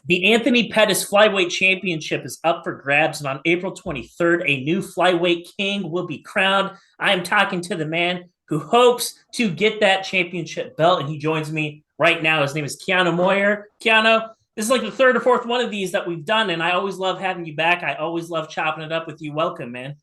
The Anthony Pettis Flyweight Championship is up for grabs, and on April 23rd, a new Flyweight King will be crowned. I am talking to the man who hopes to get that championship belt, and he joins me right now. His name is Keaneo Moyer. Keaneo, this is like the third or fourth one of these that we've done, and I always love having you back. I always love chopping it up with you. Welcome, man.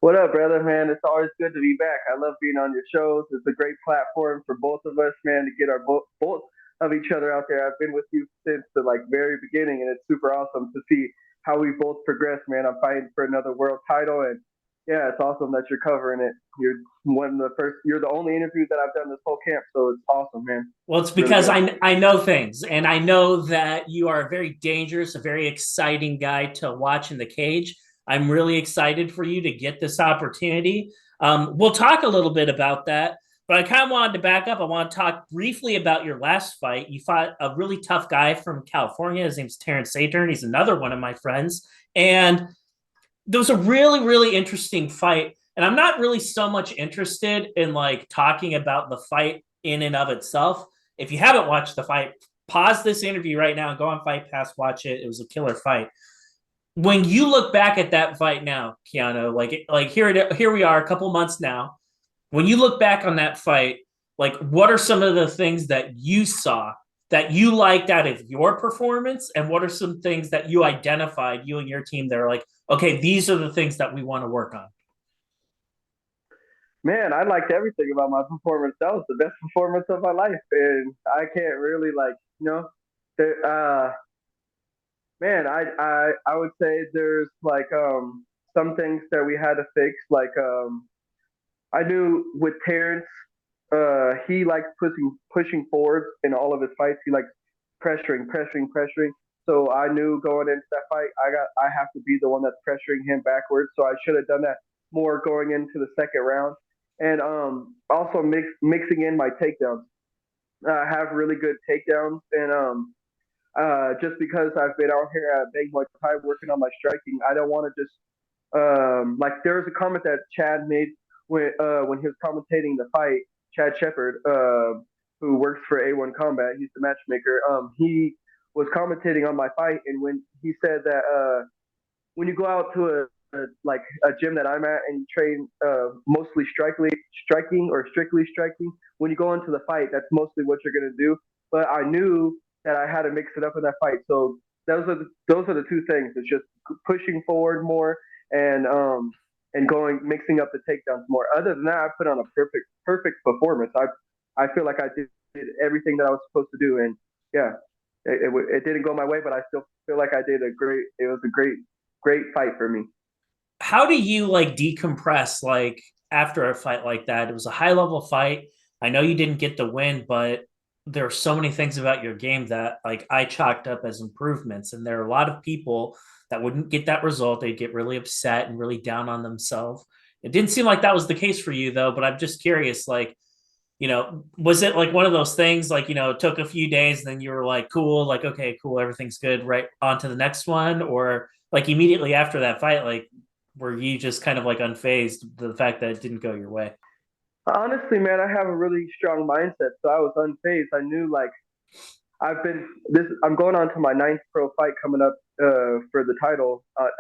What up, brother, man? It's always good to be back. I love being on your shows. It's a great platform for both of us, man, to get our both of each other out there. I've been with you since the very beginning, and it's super awesome to see how we both progressed, man. I'm fighting for another world title, and yeah, it's awesome that you're covering it. You're one of the first. You're the only interview that I've done this whole camp, so it's awesome, man. Well, it's Really because good. I know things, and I know that you are a very dangerous, a very exciting guy to watch in the cage. I'm really excited for you to get this opportunity. We'll talk a little bit about that, but I kind of wanted to back up. I want to talk briefly about your last fight. You fought a really tough guy from California. His name's Terrance Saeteurn. He's another one of my friends, and there was a really, really interesting fight. And I'm not really so much interested in like talking about the fight in and of itself. If you haven't watched the fight, pause this interview right now and go on Fight Pass, watch it. It was a killer fight. When you look back at that fight now, Keanu, like here we are a couple months now. When you look back on that fight, like what are some of the things that you saw that you liked out of your performance, and what are some things that you identified, you and your team, that are like, okay, these are the things that we want to work on? Man, I liked everything about my performance. That was the best performance of my life, and I can't really there, man, I would say there's some things that we had to fix. I knew with Terrence, he likes pushing forward in all of his fights. He likes pressuring. So I knew going into that fight, I have to be the one that's pressuring him backwards. So I should have done that more going into the second round, and also mixing in my takedowns. I have really good takedowns, and just because I've been out here at Bang Muay Thai working on my striking, I don't want to just there was a comment that Chad made when he was commentating the fight. Chad Shepard, who works for A1 Combat, he's the matchmaker. He was commentating on my fight, and when he said that when you go out to a gym that I'm at and you train mostly striking or strictly striking, when you go into the fight, that's mostly what you're gonna do. But I knew that I had to mix it up in that fight. So those are the two things. It's just pushing forward more and mixing up the takedowns more. Other than that, I put on a perfect performance. I feel like I did everything that I was supposed to do, and yeah, it didn't go my way, but I still feel like I did a great. It was a great fight for me. How do you like decompress like after a fight like that? It was a high level fight. I know you didn't get the win, but there are so many things about your game that like I chalked up as improvements. And there are a lot of people that wouldn't get that result. They'd get really upset and really down on themselves. It didn't seem like that was the case for you though, but I'm just curious, like, was it like one of those things like, it took a few days and then you were like, cool, like, okay, cool, everything's good, right on to the next one? Or like immediately after that fight, like, were you just kind of like unfazed the fact that it didn't go your way? Honestly, man, I have a really strong mindset, so I was unfazed. I knew I've been this. I'm going on to my ninth pro fight coming up for the title at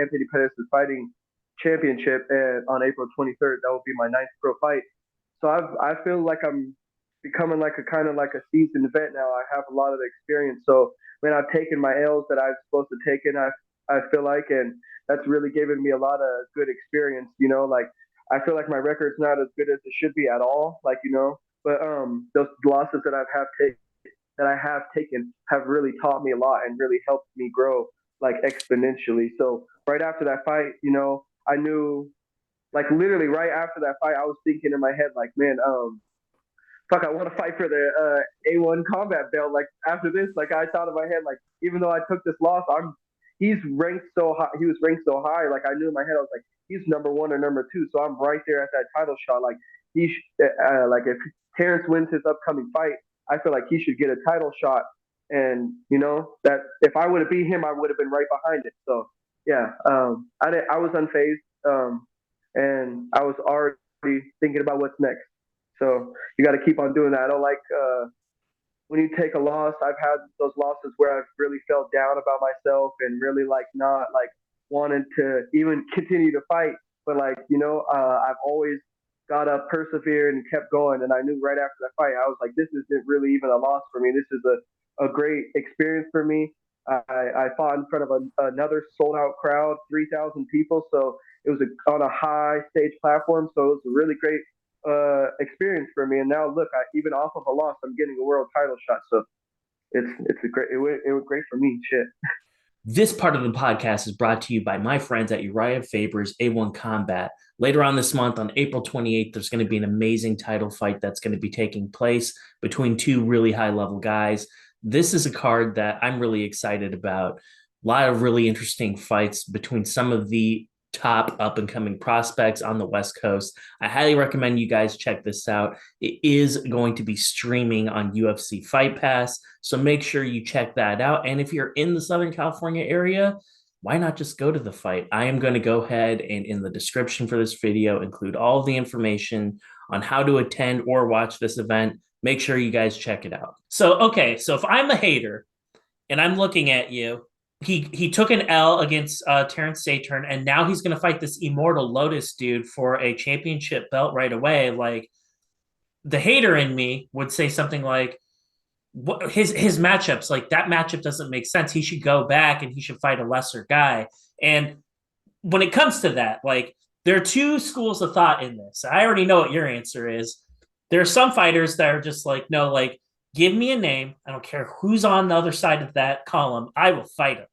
Anthony Pettis' fighting championship, and on April 23rd, that will be my ninth pro fight. So I feel like I'm becoming like a kind of like a seasoned vet now. I have a lot of experience. So when I've taken my L's that I'm supposed to take, and I feel like, and that's really given me a lot of good experience. I feel like my record's not as good as it should be at all. But those losses that I have taken have really taught me a lot and really helped me grow like exponentially. So right after that fight, I knew like literally right after that fight, I was thinking in my head like, man, fuck, I want to fight for the A1 combat belt. Like after this, like I thought in my head, like even though I took this loss, he's ranked so high. He was ranked so high. Like I knew in my head, I was like, he's number one or number two. So I'm right there at that title shot. Like like if Terrence wins his upcoming fight, I feel like he should get a title shot. And that if I would have beat him, I would have been right behind it. So yeah, I was unfazed, and I was already thinking about what's next. So you got to keep on doing that. I don't like when you take a loss, I've had those losses where I've really felt down about myself and really like not like wanted to even continue to fight. But like, I've always got up, persevered, and kept going. And I knew right after that fight, I was like, this isn't really even a loss for me. This is a great experience for me. I fought in front of another sold out crowd, 3,000 people. So it was on a high stage platform. So it was a really great experience for me. And now look, even off of a loss, I'm getting a world title shot. So it was great for me. Shit. This part of the podcast is brought to you by my friends at Uriah Faber's A1 Combat. Later on this month, on April 28th, there's going to be an amazing title fight that's going to be taking place between two really high-level guys. This is a card that I'm really excited about. A lot of really interesting fights between some of the top up-and-coming prospects on the West Coast. I highly recommend you guys check this out. It is going to be streaming on UFC Fight Pass, so make sure you check that out. And if you're in the Southern California area, why not just go to the fight? I am going to go ahead and in the description for this video include all of the information on how to attend or watch this event. Make sure you guys check it out. So if I'm a hater and I'm looking at you, he took an L against Terrance Saeteurn, and now he's going to fight this Immortal Lotus dude for a championship belt right away. Like, the hater in me would say something like, what his matchups, like, that matchup doesn't make sense. He should go back and he should fight a lesser guy. And when it comes to that, like, there are two schools of thought in this. I already know what your answer is. There are some fighters that are just like, no, like, give me a name. I don't care who's on the other side of that column. I will fight him.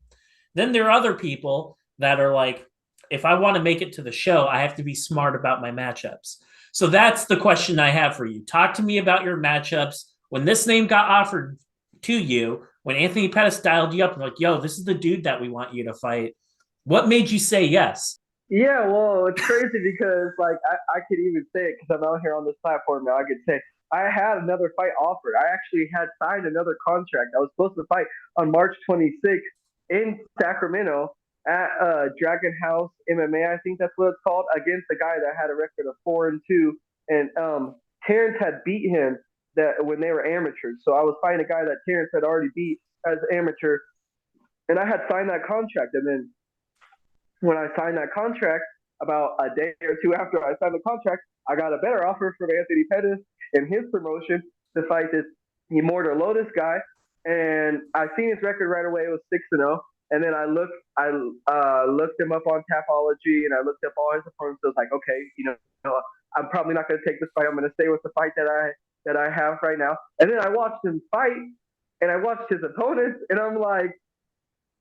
Then there are other people that are like, if I want to make it to the show, I have to be smart about my matchups. So that's the question I have for you. Talk to me about your matchups. When this name got offered to you, when Anthony Pettis dialed you up and like, yo, this is the dude that we want you to fight, what made you say yes? Yeah, well, it's crazy because like I could even say it because I'm out here on this platform now. I could say I had another fight offered. I actually had signed another contract. I was supposed to fight on March 26th in Sacramento at Dragon House MMA, I think that's what it's called, against a guy that had a record of 4-2, and Terrance had beat him that when they were amateurs. So I was fighting a guy that Terrance had already beat as amateur, and I had signed that contract. And then when I signed that contract, about a day or two after I signed the contract, I got a better offer from Anthony Pettis and his promotion to fight this Immortal Lotus guy. And I seen his record right away. It was 6-0. And then I looked him up on Tapology, and I looked up all his opponents. I was like, okay, I'm probably not going to take this fight. I'm going to stay with the fight that I have right now. And then I watched him fight, and I watched his opponents, and I'm like,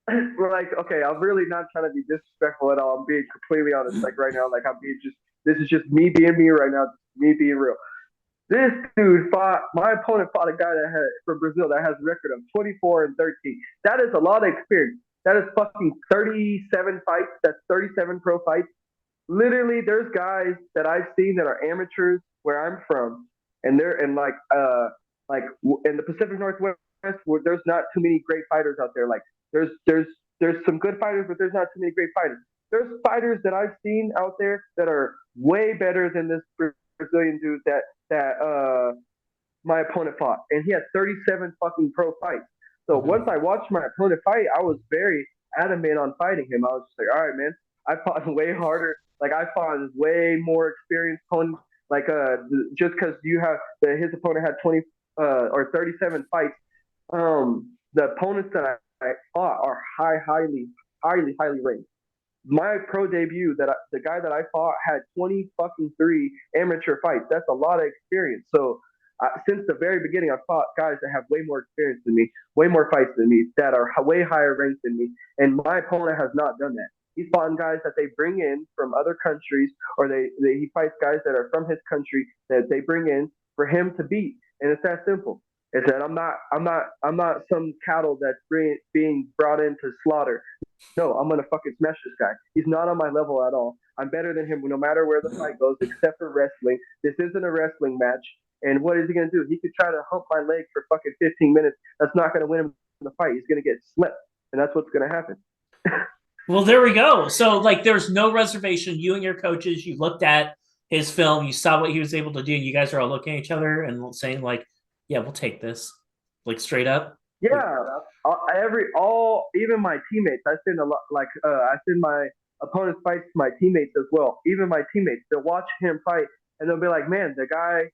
okay, I'm really not trying to be disrespectful at all. I'm being completely honest. Like right now, like this is just me being me right now, me being real. This dude my opponent fought a guy from Brazil that has a record of 24-13. That is a lot of experience. That is fucking 37 fights. That's 37 pro fights. Literally, there's guys that I've seen that are amateurs where I'm from, and they're in like in the Pacific Northwest, where there's not too many great fighters out there. Like there's some good fighters, but there's not too many great fighters. There's fighters that I've seen out there that are way better than this Brazilian dude that my opponent fought, and he had 37 fucking pro fights. So once I watched my opponent fight, I was very adamant on fighting him. I was just like, all right, man, I fought way harder. Like I fought way more experienced opponents. Like just because his opponent had 20 or 37 fights, the opponents that I fought are highly ranked. My pro debut, the guy that I fought had 23 amateur fights. That's a lot of experience. So since the very beginning, I've fought guys that have way more experience than me, way more fights than me, that are way higher ranked than me. And my opponent has not done that. He's fought guys that they bring in from other countries, or he fights guys that are from his country that they bring in for him to beat. And it's that simple. It's that I'm not some cattle that's being brought in to slaughter. No, I'm gonna fucking smash this guy. He's not on my level at all. I'm better than him no matter where the fight goes, except for wrestling. This isn't a wrestling match. And what is he gonna do? He could try to hump my leg for fucking 15 minutes. That's not gonna win him the fight. He's gonna get slipped, and that's what's gonna happen. Well, there we go. So, like, there's no reservation. You and your coaches, you looked at his film, you saw what he was able to do, and you guys are all looking at each other and saying, like, yeah, we'll take this. like straight up? Like, Yeah, even my teammates. I send a lot, like I send my opponent's fights to my teammates as well. Even my teammates, they'll watch him fight and they'll be like, "Man, the guy,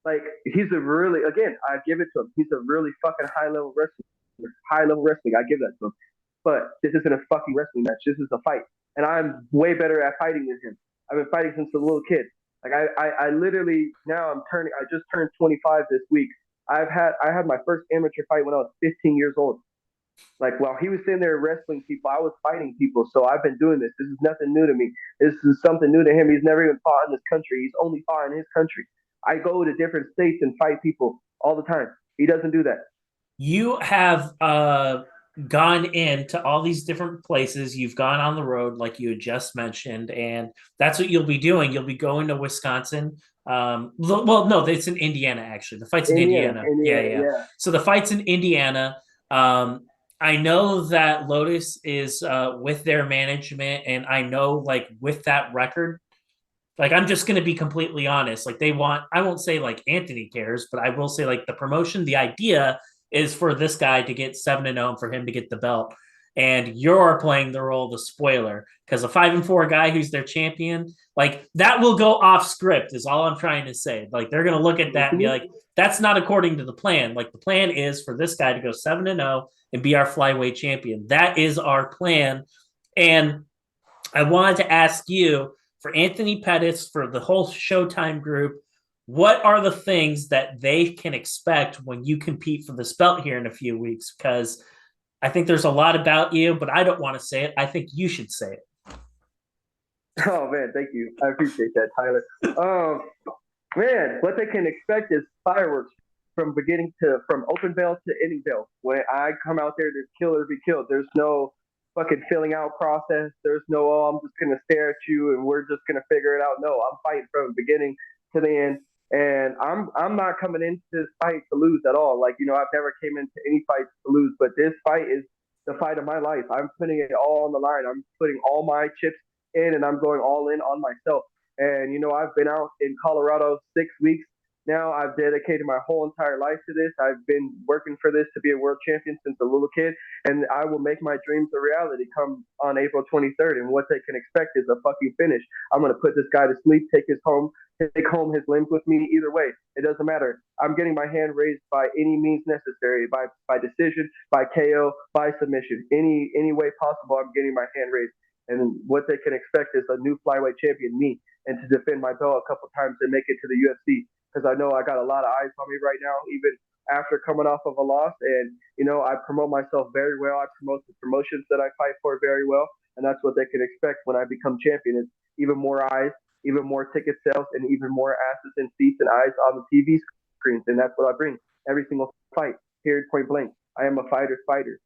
like, he's a really, again, I give it to him. He's a really fucking high level wrestler, high level wrestling. I give that to him. But this isn't a fucking wrestling match. This is a fight, and I'm way better at fighting than him. I've been fighting since a little kid. Like I literally now I'm turning. I just turned 25 this week. I had my first amateur fight when I was 15 years old. Like while he was sitting there wrestling people, I was fighting people. So I've been doing this. This is nothing new to me. This is something new to him. He's never even fought in this country. He's only fought in his country. I go to different states and fight people all the time. He doesn't do that. you have gone into all these different places. You've gone on the road, like you had just mentioned, and that's what you'll be doing. You'll be going to Wisconsin. Well, no, it's in Indiana actually. The fight's in Indiana, Indiana. Yeah, Indiana, yeah. yeah. So the fight's in Indiana. I know that Lotus is with their management, and I know like with that record, like I'm just going to be completely honest. Like they want, I won't say like Anthony cares, but I will say like the promotion, the idea is for this guy to get 7-0 for him to get the belt. And you're playing the role of the spoiler because a 5-4 guy who's their champion, like that will go off script, is all I'm trying to say. Like they're going to look at that and be like, that's not according to the plan. Like the plan is for this guy to go 7-0 and be our flyweight champion. That is our plan. And I wanted to ask you for Anthony Pettis, for the whole Showtime group, what are the things that they can expect when you compete for this belt here in a few weeks? Because I think there's a lot about you, but I don't want to say it. I think you should say Oh man, thank you. I appreciate that, Tyler. Um, Man, what they can expect is fireworks from open bell to ending bell. When I come out there, there's kill or be killed. There's no fucking filling out process. There's no, oh, I'm just gonna stare at you and we're just gonna figure it out. No, I'm fighting from the beginning to the end. And I'm not coming into this fight to lose at all. Like, I've never came into any fight to lose, but this fight is the fight of my life. I'm putting it all on the line. I'm putting all my chips in and I'm going all in on myself. And I've been out in Colorado 6 weeks now. I've dedicated my whole entire life to this. I've been working for this to be a world champion since a little kid, and I will make my dreams a reality come on April 23rd. And what they can expect is a fucking finish. I'm gonna put this guy to sleep, take home his limbs with me. Either way, it doesn't matter. I'm getting my hand raised by any means necessary, by decision, by KO, by submission, any way possible. I'm getting my hand raised. And what they can expect is a new flyweight champion, me, and to defend my belt a couple times and make it to the UFC. Because I know I got a lot of eyes on me right now, even after coming off of a loss. And I promote myself very well. I promote the promotions that I fight for very well, and that's what they can expect when I become champion. Is even more eyes, even more ticket sales, and even more asses and seats and eyes on the TV screens. And that's what I bring every single fight. Period. Point blank. I am a fighter's fighter.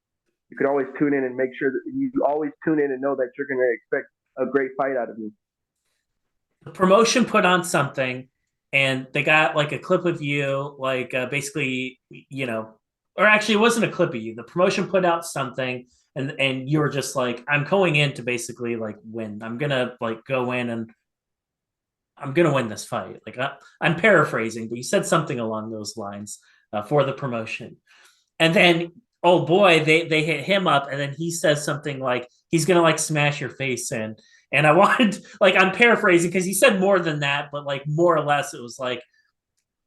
You can always tune in and make sure that you always tune in and know that you're going to expect a great fight out of me. the promotion put on something and they got like a clip of you, like basically, or actually, it wasn't a clip of you. The promotion put out something, and you were just like, I'm going in to basically like win. I'm gonna like go in and I'm gonna win this fight. Like I'm paraphrasing, but you said something along those lines for the promotion. And then, oh boy, they hit him up, and then he says something like he's gonna like smash your face in. And I wanted, like, I'm paraphrasing because he said more than that, but like more or less, it was like,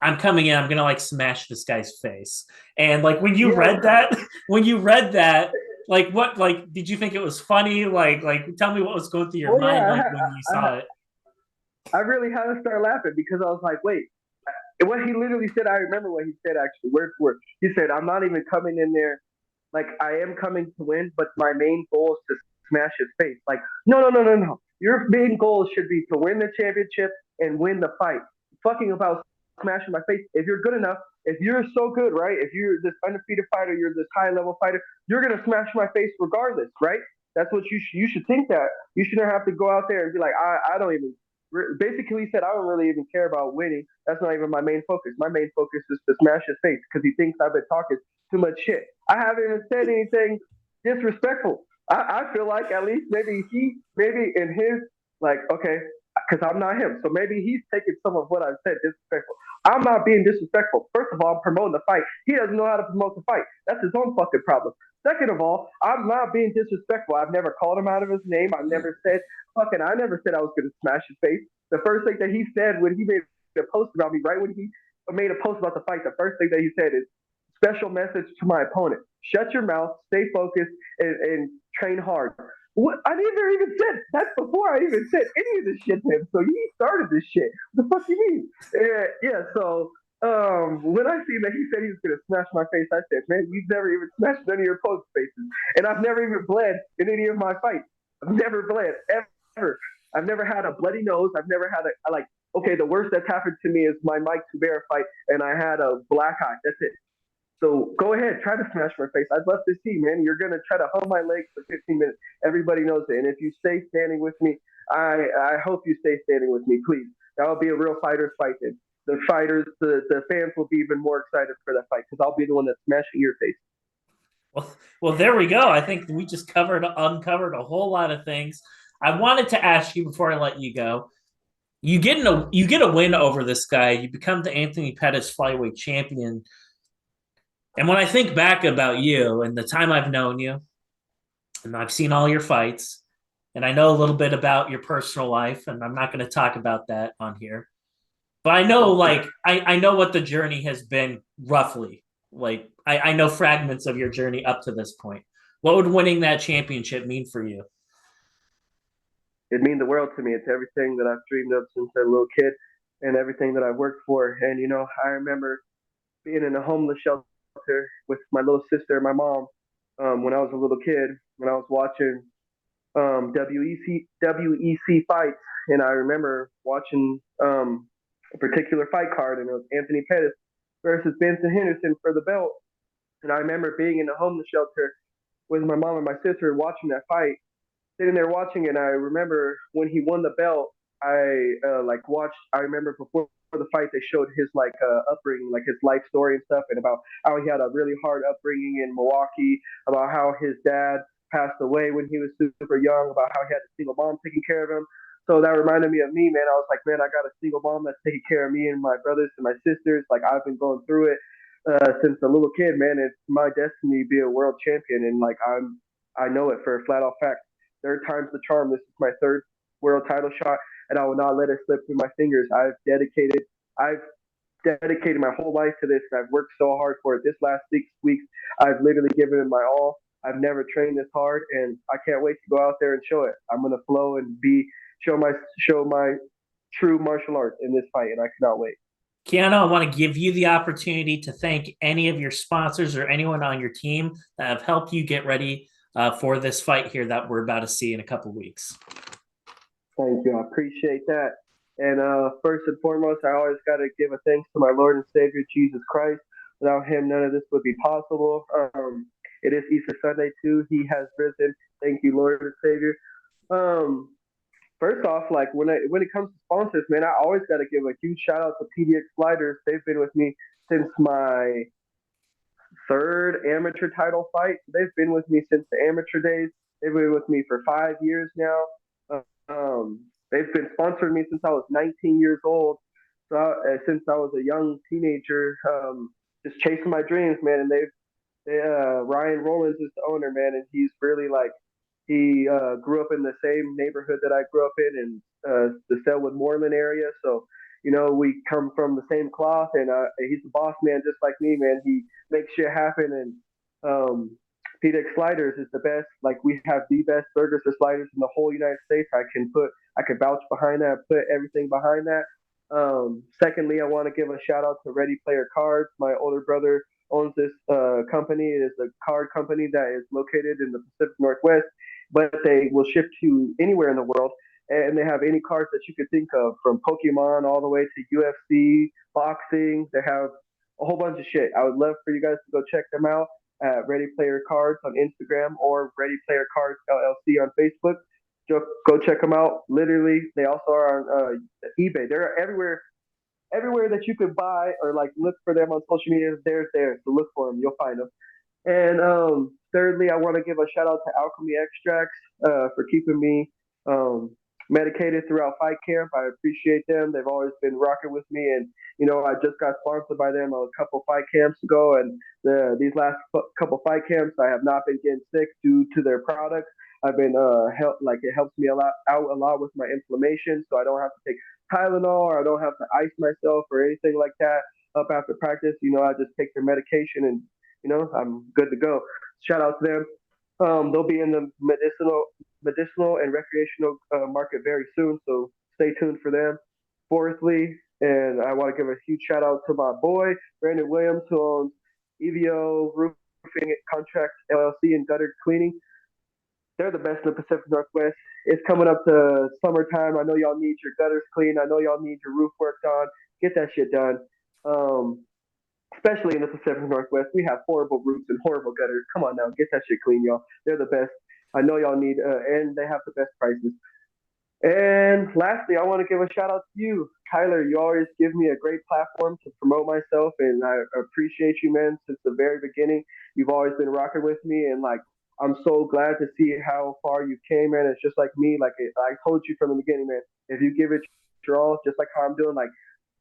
I'm coming in, I'm gonna like smash this guy's face. And like when you Yeah, read that, when you read that, like what, like, did you think it was funny? Like, tell me what was going through your well, mind, yeah, like when you saw it. I really had to start laughing because I was like, wait, what he literally said, I remember what he said actually, word for word. He said, I'm not even coming in there, like, I am coming to win, but my main goal is to smash his face. Like, no, no, no, no, no. Your main goal should be to win the championship and win the fight. Fucking about smashing my face. If you're good enough, if you're so good, right? If you're this undefeated fighter, you're this high level fighter, you're gonna smash my face regardless, right? That's what you should think that. You shouldn't have to go out there and be like, I don't even. Basically, he said, I don't really even care about winning. That's not even my main focus. My main focus is to smash his face because he thinks I've been talking too much shit. I haven't even said anything disrespectful. I feel like at least maybe in his, like, okay, because I'm not him. So maybe he's taking some of what I've said disrespectful. I'm not being disrespectful. First of all, I'm promoting the fight. He doesn't know how to promote the fight. That's his own fucking problem. Second of all, I'm not being disrespectful. I've never called him out of his name. I never said I was going to smash his face. The first thing that he said when he made a post about me, right when he made a post about the fight, the first thing that he said is, special message to my opponent. Shut your mouth, stay focused, and train hard. What? I never even said that's before I even said any of this shit to him. So he started this shit. What the fuck you mean? Yeah. So when I seen that he said he was gonna smash my face, I said, man, you've never even smashed none of your opponent's faces, and I've never even bled in any of my fights. I've never bled ever. I've never had a bloody nose. I've never had a like. Okay, the worst that's happened to me is my Mike Tubera fight, and I had a black eye. That's it. So go ahead, try to smash my face. I'd love to see, man. You're gonna try to hold my legs for 15 minutes. Everybody knows it. And if you stay standing with me, I hope you stay standing with me, please. That will be a real fighter's fight. Then the fans will be even more excited for that fight because I'll be the one that's smashing your face. Well, there we go. I think we just uncovered a whole lot of things. I wanted to ask you before I let you go. You get a win over this guy. You become the Anthony Pettis flyweight champion. And when I think back about you and the time I've known you, and I've seen all your fights, and I know a little bit about your personal life, and I'm not going to talk about that on here. But I know, like, I know what the journey has been roughly. Like, I know fragments of your journey up to this point. What would winning that championship mean for you? It'd mean the world to me. It's everything that I've dreamed of since a little kid, and everything that I've worked for. And I remember being in a homeless shelter with my little sister and my mom when I was a little kid, when I was watching WEC fights, and I remember watching a particular fight card, and it was Anthony Pettis versus Benson Henderson for the belt. And I remember being in the homeless shelter with my mom and my sister watching that fight, sitting there watching, and I remember when he won the belt, I like watched. I remember before the fight they showed his like upbringing, like his life story and stuff, and about how he had a really hard upbringing in Milwaukee, about how his dad passed away when he was super young, about how he had a single mom taking care of him. So that reminded me of me, man. I was like, man, I got a single mom that's taking care of me and my brothers and my sisters. Like I've been going through it since a little kid, man. It's my destiny to be a world champion, and like I know it for a flat out fact. Third time's the charm. This is my third world title shot, and I will not let it slip through my fingers. I've dedicated my whole life to this, and I've worked so hard for it. This last 6 weeks, I've literally given it my all. I've never trained this hard, and I can't wait to go out there and show it. I'm gonna flow and show my true martial arts in this fight, and I cannot wait. Keanu, I want to give you the opportunity to thank any of your sponsors or anyone on your team that have helped you get ready for this fight here that we're about to see in a couple of weeks. Thank you. I appreciate that. And first and foremost, I always got to give a thanks to my Lord and Savior, Jesus Christ. Without him, none of this would be possible. It is Easter Sunday, too. He has risen. Thank you, Lord and Savior. First off, like when it comes to sponsors, man, I always got to give a huge shout out to PDX Sliders. They've been with me since my third amateur title fight. They've been with me since the amateur days. They've been with me for 5 years now. They've been sponsoring me since I was 19 years old. So since I was a young teenager, just chasing my dreams, man. And Ryan Rollins is the owner, man, and he's really like he grew up in the same neighborhood that I grew up in the Selwood Moreland area. So we come from the same cloth, and he's a boss man just like me, man. He makes shit happen, and PDX Sliders is the best. Like we have the best burgers or sliders in the whole United States. I can vouch behind that, put everything behind that. Secondly, I want to give a shout out to Ready Player Cards. My older brother owns this company. It is a card company that is located in the Pacific Northwest, but they will ship to anywhere in the world. And they have any cards that you could think of, from Pokemon all the way to UFC, boxing. They have a whole bunch of shit. I would love for you guys to go check them out at Ready Player Cards on Instagram or Ready Player Cards LLC on Facebook. Go check them out. Literally, they also are on eBay. They're everywhere that you could buy or like look for them on social media. They're there, so look for them. You'll find them. And thirdly, I want to give a shout out to Alchemy Extracts for keeping me medicated throughout fight camp. I appreciate them. They've always been rocking with me, and I just got sponsored by them a couple fight camps ago, and these last couple fight camps, I have not been getting sick due to their products. I've been it helps me out a lot with my inflammation, so I don't have to take Tylenol or I don't have to ice myself or anything like that up after practice. I just take their medication and I'm good to go. Shout out to them. They'll be in the medicinal and recreational market very soon, so stay tuned for them. Fourthly, and I want to give a huge shout out to my boy Brandon Williams, who owns EVO Roofing Contracts LLC and Gutter Cleaning. They're the best in the Pacific Northwest. It's coming up to summertime. I know y'all need your gutters cleaned. I know y'all need your roof work done. Get that shit done. Um, Especially in the Pacific Northwest, we have horrible roofs and horrible gutters. Come on now, get that shit clean, y'all. They're the best. I know y'all need, and they have the best prices. And lastly, I want to give a shout out to you, Kyler. You always give me a great platform to promote myself, and I appreciate you, man. Since the very beginning, you've always been rocking with me, and like I'm so glad to see how far you came, man. It's just like me, like I told you from the beginning, man. If you give it your all, just like how I'm doing, like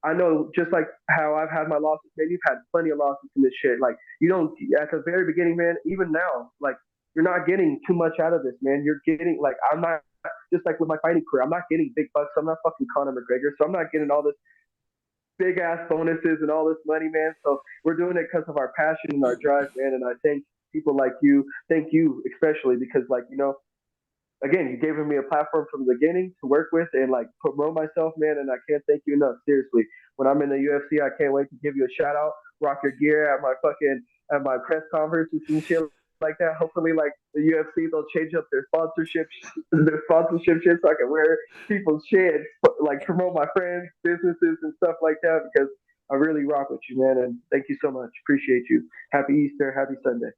I know, just like how I've had my losses, man. You've had plenty of losses in this shit. Like you don't at the very beginning, man. Even now, like you're not getting too much out of this, man. You're getting like I'm not just like with my fighting career. I'm not getting big bucks. I'm not fucking Conor McGregor, so I'm not getting all this big ass bonuses and all this money, man. So we're doing it because of our passion and our drive, man. And I thank people like you. Thank you especially because, like, again, you gave me a platform from the beginning to work with and like promote myself, man. And I can't thank you enough. Seriously, when I'm in the UFC, I can't wait to give you a shout out, rock your gear at my press conferences and shit like that. Hopefully, like the UFC, they'll change up their sponsorship shit, so I can wear people's shit, like promote my friends, businesses, and stuff like that. Because I really rock with you, man. And thank you so much. Appreciate you. Happy Easter. Happy Sunday.